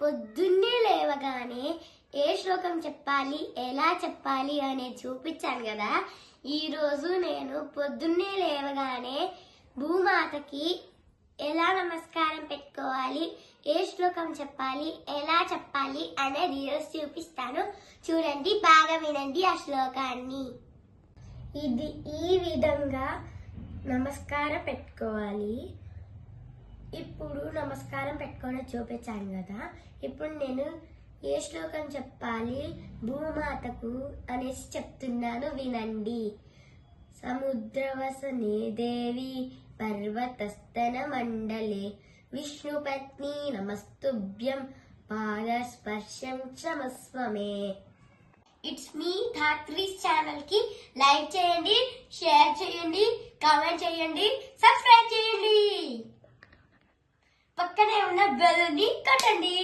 పొద్దున్నే లేవగానే ఏ శ్లోకం చెప్పాలి, ఎలా చెప్పాలి అనేది చూపించాను కదా. ఈరోజు నేను పొద్దున్నే లేవగానే భూమాతకి ఎలా నమస్కారం పెట్టుకోవాలి, ఏ శ్లోకం చెప్పాలి, ఎలా చెప్పాలి అనేది ఈరోజు చూపిస్తాను. చూడండి, బాగా వినండి ఆ శ్లోకాన్ని. ఈ విధంగా నమస్కారం పెట్టుకోవాలి. ఇప్పుడు నమస్కారం పెట్టుకొని చూపించాను కదా. ఇప్పుడు నేను ఏ శ్లోకం చెప్పాలి భూమాతకు అనేసి చెప్తున్నాను, వినండి. సముద్రవసనే దేవి పర్వతస్తన మండలే విష్ణుపత్ని నమస్తుభ్యం పాదస్పర్శం క్షమస్వమే. ఇట్స్ మీ ధాత్రీస్ ఛానల్ కి లైక్ చేయండి, షేర్ చేయండి, కామెంట్ చేయండి, సబ్స్క్రైబ్ చేయండి, పక్కనే ఉన్న బెల్ ని కొట్టండి.